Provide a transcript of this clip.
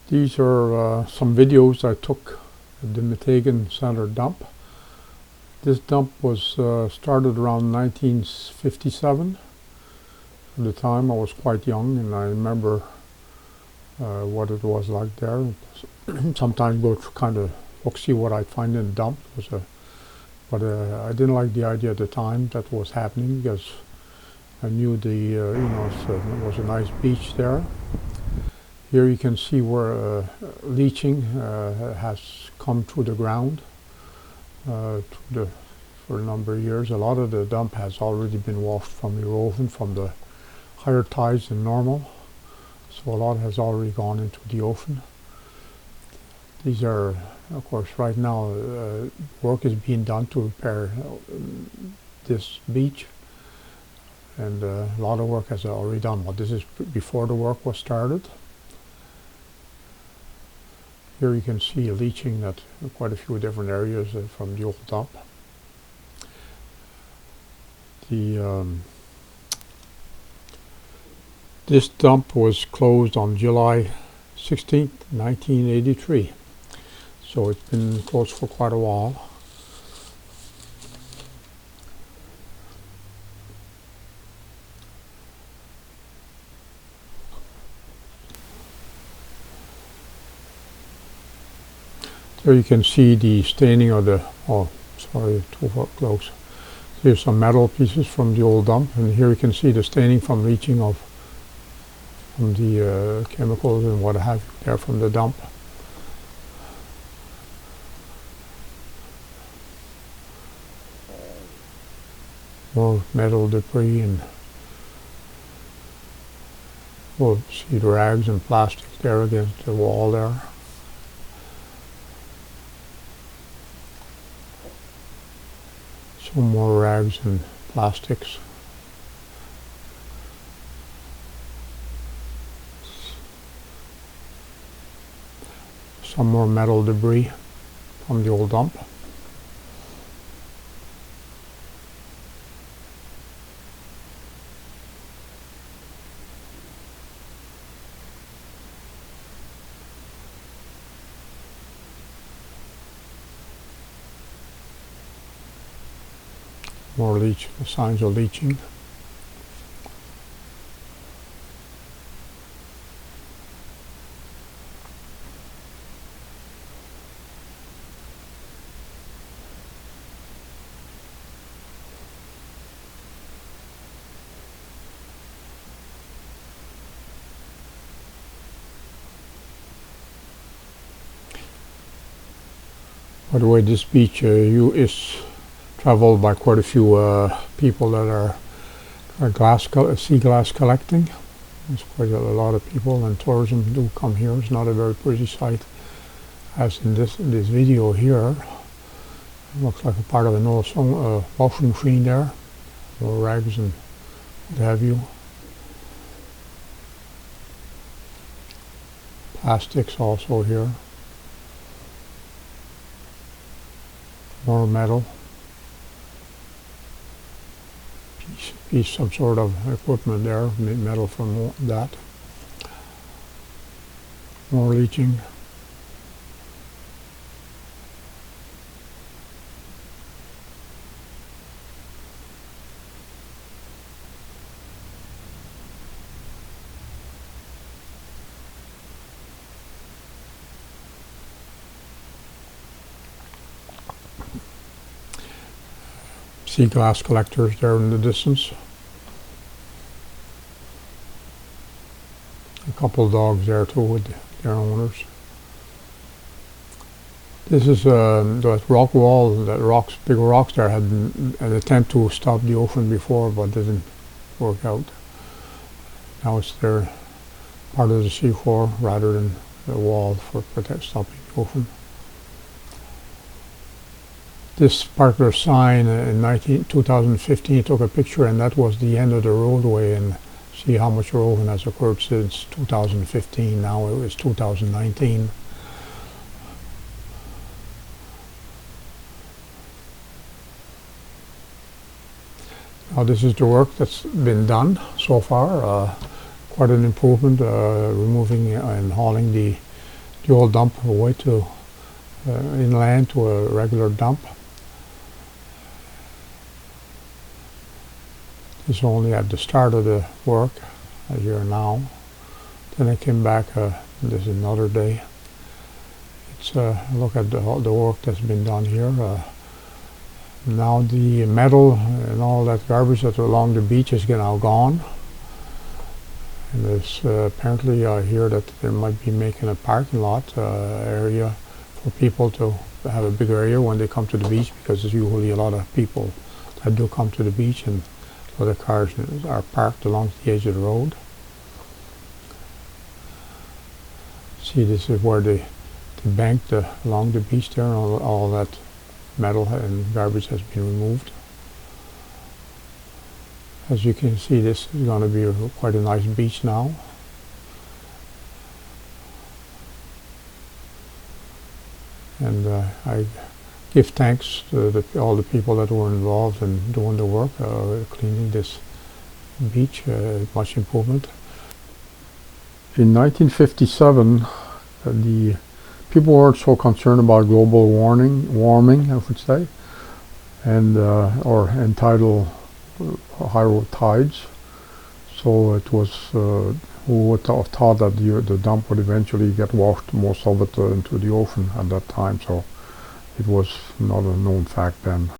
These are some videos I took at the Meteghan Center Dump. This dump was started around 1957. At the time I was quite young, and I remember what it was like there. Sometimes go to kind of look, see what I'd find in the dump. But I didn't like the idea at the time that was happening, because I knew it was a nice beach there. Here you can see where leaching has come through the ground for a number of years. A lot of the dump has already been washed from erosion from the higher tides than normal, so a lot has already gone into the ocean. These are, of course, right now work is being done to repair this beach, and a lot of work has already done. Well, this is before the work was started. Here you can see leaching at quite a few different areas from the old dump. This dump was closed on July 16th, 1983. So it's been closed for quite a while. There you can see the staining of the, too close. Here's some metal pieces from the old dump, and here you can see the staining from leaching from the chemicals and what have you there from the dump. More metal debris, and we'll see the rags and plastic there against the wall there. Some more rags and plastics. Some more metal debris from the old dump. More signs of leaching. By the way, this beach is traveled by quite a few people that are sea glass collecting. There's quite a lot of people, and tourism do come here. It's not a very pretty sight, as in this video here. It looks like a part of an old washing machine there. Little rags and what have you. Plastics also here. More metal. Some sort of equipment there, metal from that. More leaching. Sea glass collectors there in the distance. A couple of dogs there too with their owners. This is that rock wall, big rocks there had been an attempt to stop the ocean before, but didn't work out. Now it's there, part of the seafloor rather than the wall for stopping the ocean. This particular sign in 2015 took a picture, and that was the end of the roadway, and see how much erosion has occurred since 2015. Now it was 2019. Now this is the work that's been done so far. Quite an improvement, removing and hauling the the old dump away to inland to a regular dump. This is only at the start of the work, as here now. Then I came back, this is another day. It's look at the work that's been done here. Now the metal and all that garbage that's along the beach is now gone. And there's apparently I hear that they might be making a parking lot area for people to have a bigger area when they come to the beach, because there's usually a lot of people that do come to the beach, and so the cars are parked along the edge of the road. See, this is where they banked along the beach there, and all that metal and garbage has been removed. As you can see, this is going to be quite a nice beach now. And I give thanks to all the people that were involved in doing the work, cleaning this beach, much improvement. In 1957, the people weren't so concerned about global warming, I would say, and or tidal high tides. So it was who would have thought that the dump would eventually get washed, most of it, into the ocean at that time. So it was not a known fact then.